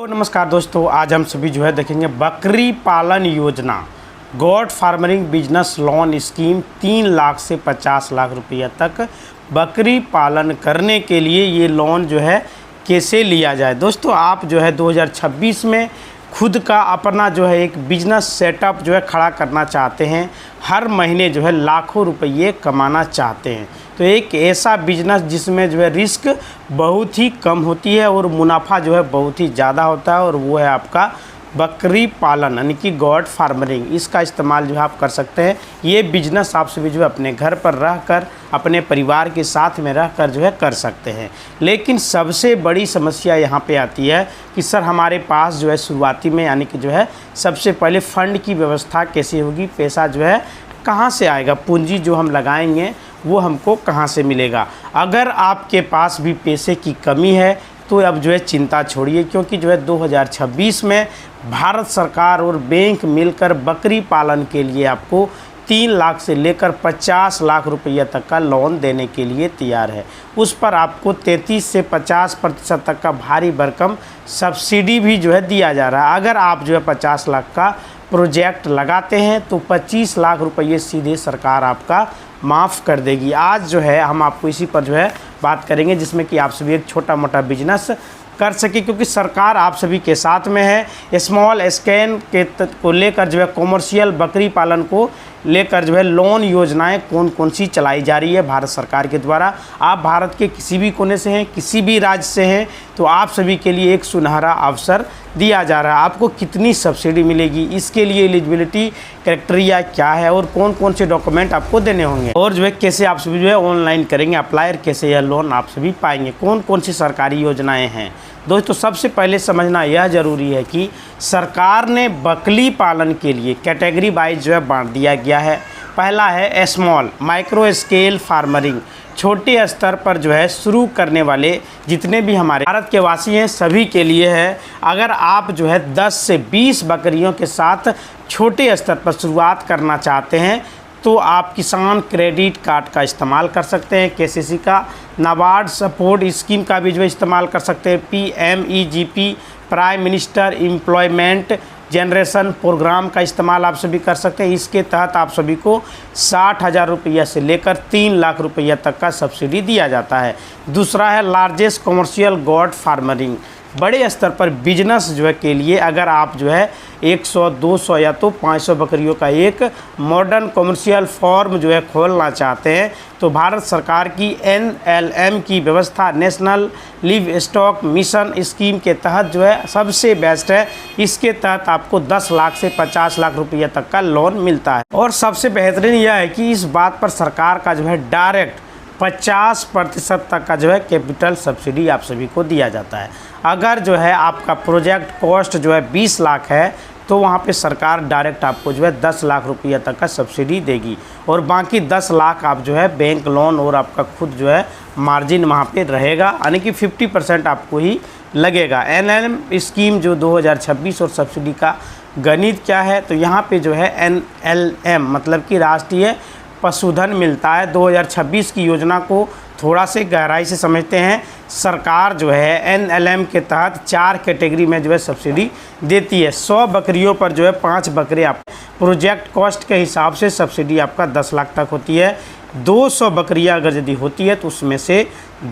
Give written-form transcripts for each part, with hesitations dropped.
तो नमस्कार दोस्तों, आज हम सभी जो है देखेंगे बकरी पालन योजना goat farming business loan scheme 3 lakh से 50 लाख रुपया तक बकरी पालन करने के लिए ये लोन जो है कैसे लिया जाए। दोस्तों आप जो है 2026 में खुद का अपना जो है एक बिजनेस सेटअप जो है खड़ा करना चाहते हैं, हर महीने जो है लाखों रुपये कमाना चाहते हैं, तो एक ऐसा बिजनेस जिसमें जो है रिस्क बहुत ही कम होती है और मुनाफा जो है बहुत ही ज़्यादा होता है, और वो है आपका बकरी पालन यानी कि गॉड फार्मरिंग। इसका इस्तेमाल जो है आप कर सकते हैं। ये बिजनेस आप सभी जो है अपने घर पर रहकर अपने परिवार के साथ में रहकर जो है कर सकते हैं। लेकिन सबसे बड़ी समस्या यहाँ पे आती है कि सर हमारे पास जो है शुरुआती में यानी कि जो है सबसे पहले फ़ंड की व्यवस्था कैसे होगी, पैसा जो है कहाँ से आएगा, पूंजी जो हम लगाएंगे वो हमको कहाँ से मिलेगा। अगर आपके पास भी पैसे की कमी है तो अब जो है चिंता छोड़िए, क्योंकि जो है 2026 में भारत सरकार और बैंक मिलकर बकरी पालन के लिए आपको 3 लाख से लेकर 50 लाख रुपया तक का लोन देने के लिए तैयार है। उस पर आपको 33 से 50% तक का भारी भरकम सब्सिडी भी जो है दिया जा रहा है। अगर आप जो है 50 लाख का प्रोजेक्ट लगाते हैं तो 25 लाख रुपये सीधे सरकार आपका माफ़ कर देगी। आज जो है हम आपको इसी पर जो है बात करेंगे, जिसमें कि आप सभी एक छोटा मोटा बिजनेस कर सके, क्योंकि सरकार आप सभी के साथ में है। स्मॉल स्केल के को लेकर जो है कॉमर्शियल बकरी पालन को लेकर जो है लोन योजनाएं कौन कौन सी चलाई जा रही है भारत सरकार के द्वारा। आप भारत के किसी भी कोने से हैं, किसी भी राज्य से हैं, तो आप सभी के लिए एक सुनहरा अवसर दिया जा रहा है। आपको कितनी सब्सिडी मिलेगी, इसके लिए एलिजिबिलिटी क्राइटेरिया क्या है और कौन कौन से डॉक्यूमेंट आपको देने होंगे, और जो है कैसे आप सभी जो है ऑनलाइन करेंगे अप्लाई, कैसे यह लोन आप सभी पाएंगे, कौन कौन सी सरकारी योजनाएं हैं। दोस्तों सबसे पहले समझना यह ज़रूरी है कि सरकार ने बकरी पालन के लिए कैटेगरी वाइज जो है बांट दिया गया है। पहला है स्मॉल माइक्रो स्केल फार्मरिंग, छोटे स्तर पर जो है शुरू करने वाले जितने भी हमारे भारत के वासी हैं सभी के लिए है। अगर आप जो है 10 से 20 बकरियों के साथ छोटे स्तर पर शुरुआत करना चाहते हैं तो आप किसान क्रेडिट कार्ड का इस्तेमाल कर सकते हैं, केसीसी का, नाबार्ड सपोर्ट स्कीम का भी जो इस्तेमाल कर सकते हैं, PMEGP prime minister employment generation programme का इस्तेमाल आप सभी कर सकते हैं। इसके तहत आप सभी को 60,000 रुपया से लेकर 3 लाख रुपया तक का सब्सिडी दिया जाता है। दूसरा है लार्जेस्ट कॉमर्शियल गॉड फार्मरिंग, बड़े स्तर पर बिजनेस जो है के लिए अगर आप जो है 100, 200 या तो 500 बकरियों का एक मॉडर्न कॉमर्शियल फार्म जो है खोलना चाहते हैं तो भारत सरकार की NLM की व्यवस्था national live stock mission scheme के तहत जो है सबसे बेस्ट है। इसके तहत आपको 10 लाख से 50 लाख रुपया तक का लोन मिलता है, और सबसे बेहतरीन यह है कि इस बात पर सरकार का जो है डायरेक्ट 50% तक का जो है कैपिटल सब्सिडी आप सभी को दिया जाता है। अगर जो है आपका प्रोजेक्ट कॉस्ट जो है 20 लाख है तो वहाँ पे सरकार डायरेक्ट आपको जो है 10 लाख रुपया तक का सब्सिडी देगी, और बाकी 10 लाख आप जो है बैंक लोन और आपका खुद जो है मार्जिन वहाँ पे रहेगा, यानी कि 50% आपको ही लगेगा। NLM स्कीम जो 2026 और सब्सिडी का गणित क्या है, तो यहाँ पे जो है NLM मतलब कि राष्ट्रीय पशुधन मिलता है। 2026 की योजना को थोड़ा से गहराई से समझते हैं। सरकार जो है NLM के तहत 4 कैटेगरी में जो है सब्सिडी देती है। 100 बकरियों पर जो है 5 बकरे आप प्रोजेक्ट कॉस्ट के हिसाब से सब्सिडी आपका 10 लाख तक होती है। 200 बकरियां अगर यदि होती है तो उसमें से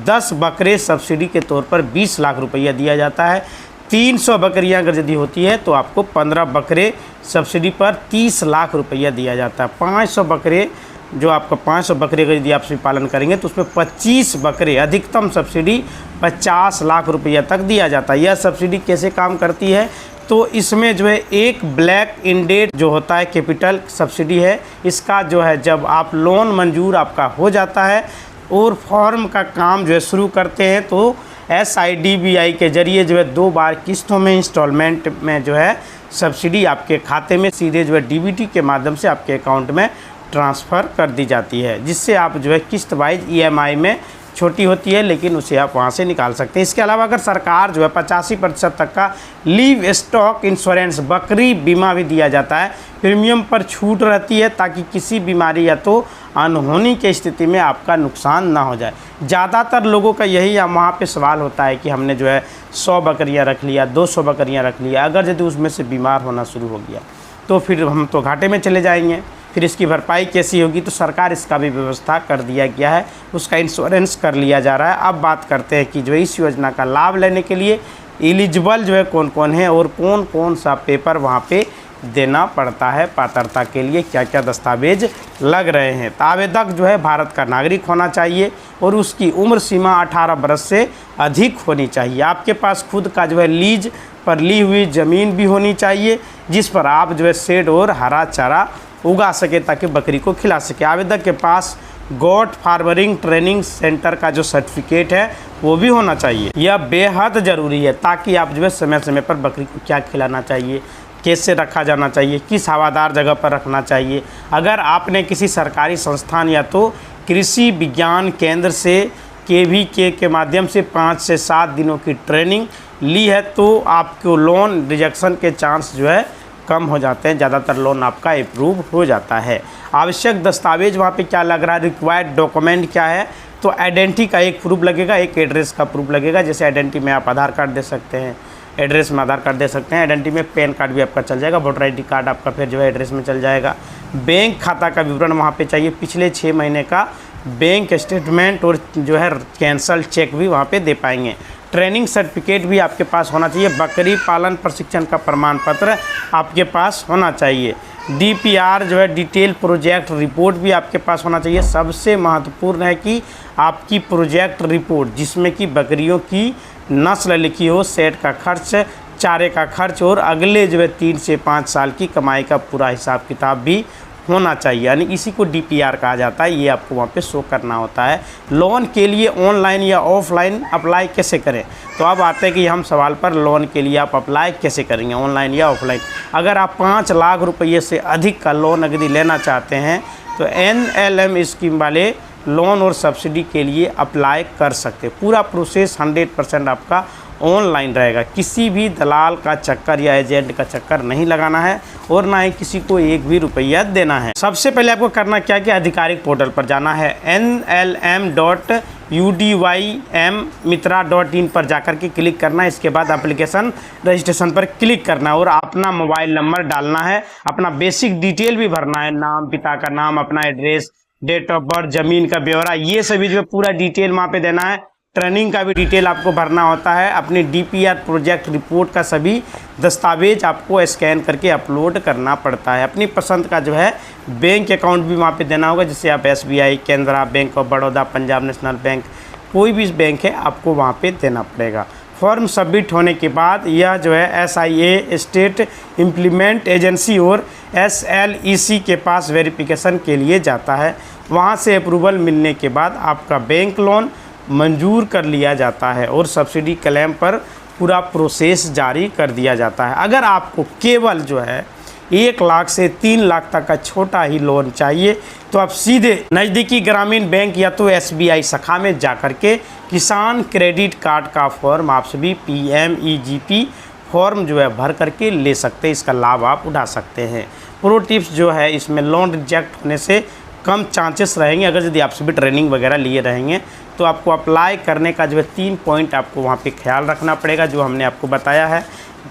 10 बकरे सब्सिडी के तौर पर 20 लाख रुपया दिया जाता है। 300 बकरियां अगर यदि होती है तो आपको 15 बकरे सब्सिडी पर 30 लाख रुपया दिया जाता है। 500 बकरे जो आपका 500 बकरे का यदि आप सभी पालन करेंगे तो उसमें 25 बकरे अधिकतम सब्सिडी 50 लाख रुपया तक दिया जाता है। यह सब्सिडी कैसे काम करती है, तो इसमें जो है एक ब्लैक इंडेड जो होता है कैपिटल सब्सिडी है, इसका जो है जब आप लोन मंजूर आपका हो जाता है और फॉर्म का काम जो है शुरू करते हैं तो SIDBI के जरिए जो है 2 बार किस्तों में इंस्टॉलमेंट में जो है सब्सिडी आपके खाते में सीधे जो है DBT के माध्यम से आपके अकाउंट में ट्रांसफ़र कर दी जाती है, जिससे आप जो है किस्त वाइज EMI में छोटी होती है लेकिन उसे आप वहाँ से निकाल सकते हैं। इसके अलावा अगर सरकार जो है 85% तक का लिव स्टॉक इंश्योरेंस बकरी बीमा भी दिया जाता है। प्रीमियम पर छूट रहती है ताकि किसी बीमारी या तो अनहोनी की स्थिति में आपका नुकसान ना हो जाए। ज़्यादातर लोगों का यही वहाँ पे सवाल होता है कि हमने जो है 100 बकरियाँ रख लिया, 200 बकरियाँ रख लिया, अगर यदि उसमें से बीमार होना शुरू हो गया तो फिर हम तो घाटे में चले जाएंगे, फिर इसकी भरपाई कैसी होगी। तो सरकार इसका भी व्यवस्था कर दिया गया है, उसका इंश्योरेंस कर लिया जा रहा है। अब बात करते हैं कि जो इस योजना का लाभ लेने के लिए एलिजिबल जो है कौन कौन है और कौन कौन सा पेपर वहाँ पे देना पड़ता है, पात्रता के लिए क्या क्या दस्तावेज लग रहे हैं। तो आवेदक जो है भारत का नागरिक होना चाहिए और उसकी उम्र सीमा 18 वर्ष से अधिक होनी चाहिए। आपके पास खुद का जो है लीज पर ली हुई ज़मीन भी होनी चाहिए जिस पर आप जो है शेड और हरा चारा उगा सके ताकि बकरी को खिला सके। आवेदक के पास गोट फार्मरिंग ट्रेनिंग सेंटर का जो सर्टिफिकेट है वो भी होना चाहिए। यह बेहद ज़रूरी है ताकि आप जो है समय समय पर बकरी को क्या खिलाना चाहिए, कैसे रखा जाना चाहिए, किस हवादार जगह पर रखना चाहिए। अगर आपने किसी सरकारी संस्थान या तो कृषि विज्ञान केंद्र से KVK के माध्यम से 5 से 7 दिनों की ट्रेनिंग ली है तो आपको लोन रिजेक्शन के चांस जो है कम हो जाते हैं, ज़्यादातर लोन आपका अप्रूव हो जाता है। आवश्यक दस्तावेज वहाँ पे क्या लग रहा है, रिक्वायर्ड डॉक्यूमेंट क्या है, तो आइडेंटिटी का एक प्रूफ लगेगा, एक एड्रेस का प्रूफ लगेगा। जैसे आइडेंटिटी में आप आधार कार्ड दे सकते हैं, एड्रेस में आधार कार्ड दे सकते हैं, आइडेंटिटी में पैन कार्ड भी आपका चल जाएगा, वोटर ID कार्ड आपका फिर जो है एड्रेस में चल जाएगा। बैंक खाता का विवरण वहाँ पे चाहिए, पिछले 6 महीने का बैंक स्टेटमेंट और जो है कैंसल चेक भी वहाँ पे दे पाएंगे। ट्रेनिंग सर्टिफिकेट भी आपके पास होना चाहिए, बकरी पालन प्रशिक्षण का प्रमाण पत्र आपके पास होना चाहिए। DPR जो है डिटेल प्रोजेक्ट रिपोर्ट भी आपके पास होना चाहिए। सबसे महत्वपूर्ण है कि आपकी प्रोजेक्ट रिपोर्ट जिसमें कि बकरियों की नस्ल लिखी हो, सेट का खर्च, चारे का खर्च और अगले जो है 3 से 5 साल की कमाई का पूरा हिसाब किताब भी होना चाहिए, यानी इसी को DPR कहा जाता है। ये आपको वहाँ पे शो करना होता है। लोन के लिए ऑनलाइन या ऑफलाइन अप्लाई कैसे करें, तो अब आते हैं कि हम सवाल पर लोन के लिए आप अप्लाई कैसे करेंगे, ऑनलाइन या ऑफलाइन। अगर आप 5 लाख रुपये से अधिक का लोन यदि लेना चाहते हैं तो NLM स्कीम वाले लोन और सब्सिडी के लिए अप्लाई कर सकते हैं। पूरा प्रोसेस 100% आपका ऑनलाइन रहेगा, किसी भी दलाल का चक्कर या एजेंट का चक्कर नहीं लगाना है और ना ही किसी को 1 भी रुपया देना है। सबसे पहले आपको करना क्या कि आधिकारिक पोर्टल पर जाना है, nlm.udym.mitra.in पर जाकर के क्लिक करना है। इसके बाद एप्लीकेशन रजिस्ट्रेशन पर क्लिक करना है और अपना मोबाइल नंबर डालना है, अपना बेसिक डिटेल भी भरना है, नाम, पिता का नाम, अपना एड्रेस, डेट ऑफ बर्थ, ज़मीन का ब्यौरा, ये सभी जो पूरा डिटेल वहाँ पे देना है। ट्रेनिंग का भी डिटेल आपको भरना होता है। अपनी DPR प्रोजेक्ट रिपोर्ट का सभी दस्तावेज आपको स्कैन करके अपलोड करना पड़ता है। अपनी पसंद का जो है बैंक अकाउंट भी वहाँ पे देना होगा, जैसे आप SBI, Canara bank of Baroda, Punjab national bank, कोई भी बैंक है आपको वहाँ पे देना पड़ेगा। फॉर्म सबमिट होने के बाद यह जो है SIA स्टेट इम्प्लीमेंट एजेंसी और SLEC के पास वेरिफिकेशन के लिए जाता है। वहाँ से अप्रूवल मिलने के बाद आपका बैंक लोन मंजूर कर लिया जाता है और सब्सिडी क्लेम पर पूरा प्रोसेस जारी कर दिया जाता है। अगर आपको केवल जो है 1 लाख से 3 लाख तक का छोटा ही लोन चाहिए तो आप सीधे नज़दीकी ग्रामीण बैंक या तो SBI शाखा में जाकर के किसान क्रेडिट कार्ड का फॉर्म आप सभी PMEGP फॉर्म जो है भर करके ले सकते हैं। इसका लाभ आप उठा सकते हैं। प्रो टिप्स जो है इसमें लोन रिजेक्ट होने से कम चांसेस रहेंगे अगर यदि आप सभी ट्रेनिंग वगैरह लिए रहेंगे। तो आपको अप्लाई करने का जो है 3 पॉइंट आपको वहाँ पे ख्याल रखना पड़ेगा जो हमने आपको बताया है,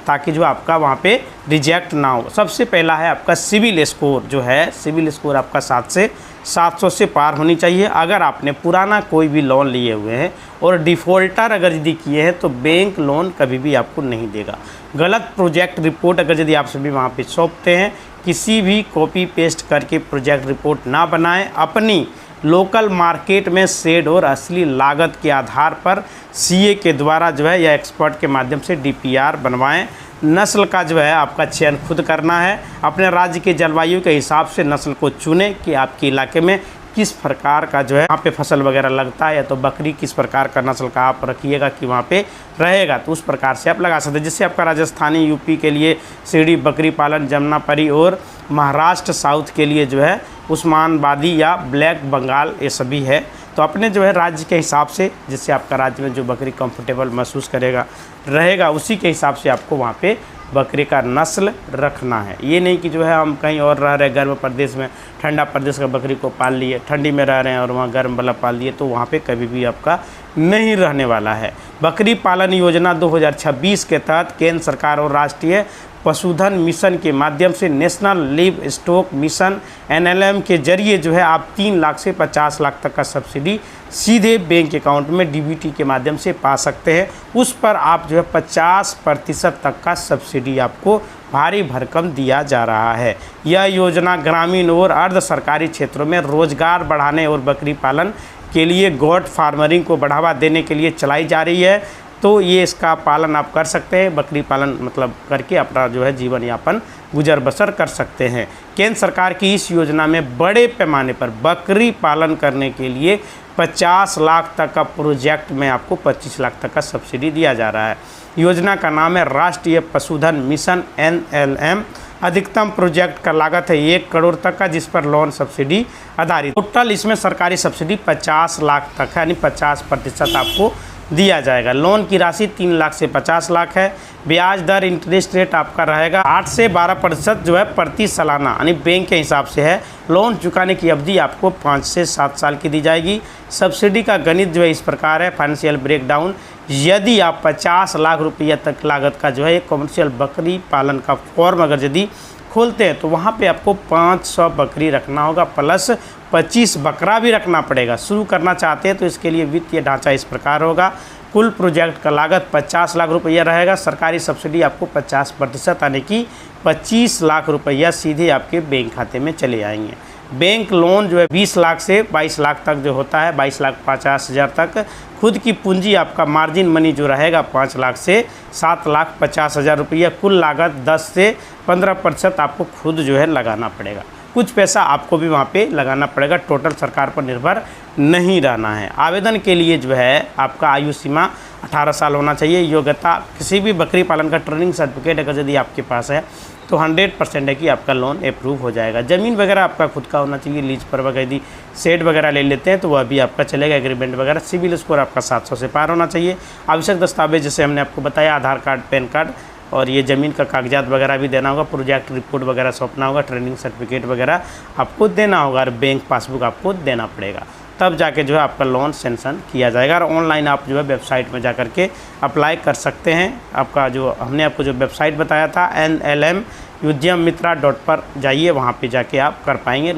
ताकि जो आपका वहाँ पे रिजेक्ट ना हो। सबसे पहला है आपका सिविल स्कोर जो है, सिविल स्कोर आपका 700 से पार होनी चाहिए। अगर आपने पुराना कोई भी लोन लिए हुए हैं और डिफ़ॉल्टर अगर यदि किए हैं तो बैंक लोन कभी भी आपको नहीं देगा। गलत प्रोजेक्ट रिपोर्ट अगर यदि आप सभी वहाँ पे सौंपते हैं, किसी भी कॉपी पेस्ट करके प्रोजेक्ट रिपोर्ट ना बनाएं। अपनी लोकल मार्केट में शेड और असली लागत के आधार पर CA के द्वारा जो है या एक्सपर्ट के माध्यम से DPR बनवाएं। नस्ल का जो है आपका चयन खुद करना है। अपने राज्य के जलवायु के हिसाब से नस्ल को चुनें कि आपके इलाके में किस प्रकार का जो है वहाँ पे फसल वगैरह लगता है, या तो बकरी किस प्रकार का नस्ल का आप रखिएगा कि वहाँ पे रहेगा, तो उस प्रकार से आप लगा सकते हैं। जिससे आपका राजस्थानी, यूपी के लिए सीढ़ी बकरी पालन, जमुनापरी और महाराष्ट्र साउथ के लिए जो है उस्मानाबादी या ब्लैक बंगाल ये सभी है। तो अपने जो है राज्य के हिसाब से, जिससे आपका राज्य में जो बकरी कंफर्टेबल महसूस करेगा रहेगा, उसी के हिसाब से आपको वहाँ पे बकरी का नस्ल रखना है। ये नहीं कि जो है हम कहीं और रह रहे गर्म प्रदेश में, ठंडा प्रदेश का बकरी को पाल लिए, ठंडी में रह रहे हैं और वहाँ गर्म वाला पाल लिए, तो वहाँ पे कभी भी आपका नहीं रहने वाला है। बकरी पालन योजना 2026 के तहत केंद्र सरकार और राष्ट्रीय पशुधन मिशन के माध्यम से national live stock mission NLM के जरिए जो है आप 3 लाख से 50 लाख तक का सब्सिडी सीधे बैंक अकाउंट में DBT के माध्यम से पा सकते हैं। उस पर आप जो है 50% तक का सब्सिडी आपको भारी भरकम दिया जा रहा है। यह योजना ग्रामीण और अर्ध सरकारी क्षेत्रों में रोजगार बढ़ाने और बकरी पालन के लिए गोट फार्मरिंग को बढ़ावा देने के लिए चलाई जा रही है। तो ये इसका पालन आप कर सकते हैं, बकरी पालन मतलब करके अपना जो है जीवन यापन गुजर बसर कर सकते हैं। केंद्र सरकार की इस योजना में बड़े पैमाने पर बकरी पालन करने के लिए 50 लाख तक का प्रोजेक्ट में आपको 25 लाख तक का सब्सिडी दिया जा रहा है। योजना का नाम है राष्ट्रीय पशुधन मिशन NLM। अधिकतम प्रोजेक्ट का लागत है 1 करोड़ तक का, जिस पर लोन सब्सिडी आधारित। टोटल इसमें सरकारी सब्सिडी 50 लाख तक है, यानी 50% आपको दिया जाएगा। लोन की राशि 3 लाख से 50 लाख है। ब्याज दर इंटरेस्ट रेट आपका रहेगा 8 से 12% जो है प्रति सालाना, यानी बैंक के हिसाब से है। लोन चुकाने की अवधि आपको 5 से 7 साल की दी जाएगी। सब्सिडी का गणित जो है इस प्रकार है, फाइनेंशियल ब्रेकडाउन। यदि आप 50 लाख रुपया तक लागत का जो है एक कमर्शियल बकरी पालन का फॉर्म अगर यदि खोलते हैं तो वहाँ पे आपको 500 बकरी रखना होगा, प्लस 25 बकरा भी रखना पड़ेगा। शुरू करना चाहते हैं तो इसके लिए वित्तीय ढांचा इस प्रकार होगा। कुल प्रोजेक्ट का लागत 50 लाख रुपया रहेगा। सरकारी सब्सिडी आपको 50% यानी कि 25 लाख रुपया सीधे आपके बैंक खाते में चले आएंगे। बैंक लोन जो है 20 लाख से 22 लाख तक जो होता है, 22,50,000 तक। खुद की पूंजी आपका मार्जिन मनी जो रहेगा 5 लाख से 7,50,000 रुपया। कुल लागत 10 से 15% आपको खुद जो है लगाना पड़ेगा। कुछ पैसा आपको भी वहाँ पे लगाना पड़ेगा, टोटल सरकार पर निर्भर नहीं रहना है। आवेदन के लिए जो है आपका आयु सीमा 18 साल होना चाहिए। योग्यता किसी भी बकरी पालन का ट्रेनिंग सर्टिफिकेट अगर यदि आपके पास है तो 100% है कि आपका लोन अप्रूव हो जाएगा। ज़मीन वगैरह आपका खुद का होना चाहिए। लीज पर वगैरह यदि सेट वगैरह ले लेते हैं तो वह भी आपका चलेगा, एग्रीमेंट वगैरह। सिविल स्कोर आपका 700 से पार होना चाहिए। आवश्यक दस्तावेज जैसे हमने आपको बताया, आधार कार्ड, पैन कार्ड और ये ज़मीन का कागजात वगैरह भी देना होगा। प्रोजेक्ट रिपोर्ट वगैरह सौंपना होगा, ट्रेनिंग सर्टिफिकेट वगैरह आपको देना होगा और बैंक पासबुक आपको देना पड़ेगा। तब जाके जो है आपका लोन सेंक्शन किया जाएगा। और ऑनलाइन आप जो है वेबसाइट में जा कर के अप्लाई कर सकते हैं। आपका जो हमने आपको जो वेबसाइट बताया था NLM उद्यम मित्रा पर जाइए, वहाँ पे जाके आप कर पाएंगे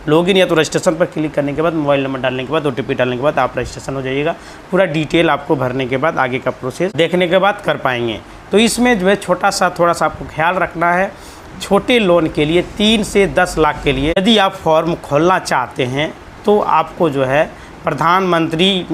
लॉगिन। या तो रजिस्ट्रेशन पर क्लिक करने के बाद मोबाइल नंबर डालने के बाद OTP डालने के बाद आप रजिस्ट्रेशन हो जाइएगा। पूरा डिटेल आपको भरने के बाद आगे का प्रोसेस देखने के बाद कर पाएंगे। तो इसमें जो है छोटा सा थोड़ा सा आपको ख्याल रखना है। छोटे लोन के लिए 3 से 10 लाख के लिए यदि आप फॉर्म खोलना चाहते हैं तो आपको जो है प्रधानमंत्री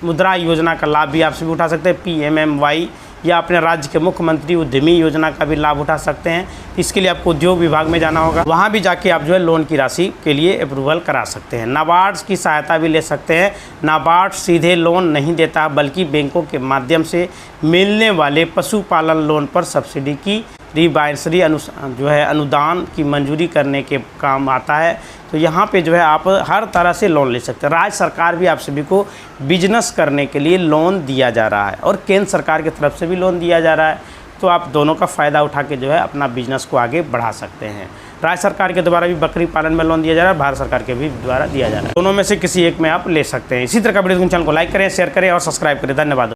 मुद्रा योजना का लाभ भी आपसे भी उठा सकते हैं। PMMY या अपने राज्य के मुख्यमंत्री उद्यमी योजना का भी लाभ उठा सकते हैं। इसके लिए आपको उद्योग विभाग में जाना होगा, वहाँ भी जाके आप जो है लोन की राशि के लिए अप्रूवल करा सकते हैं। नाबार्ड की सहायता भी ले सकते हैं। नाबार्ड सीधे लोन नहीं देता बल्कि बैंकों के माध्यम से मिलने वाले पशुपालन लोन पर सब्सिडी की रिवाइसरी जो है अनुदान की मंजूरी करने के काम आता है। तो यहाँ पे जो है आप हर तरह से लोन ले सकते हैं। राज्य सरकार भी आप सभी को बिजनेस करने के लिए लोन दिया जा रहा है और केंद्र सरकार की तरफ से भी लोन दिया जा रहा है। तो आप दोनों का फ़ायदा उठा के जो है अपना बिजनेस को आगे बढ़ा सकते हैं। राज्य सरकार के द्वारा भी बकरी पालन में लोन दिया जा रहा है, भारत सरकार के भी द्वारा दिया जा रहा है। दोनों में से किसी एक में आप ले सकते हैं। इसी तरह का वीडियो चैनल को लाइक करें, शेयर करें और सब्सक्राइब करें। धन्यवाद।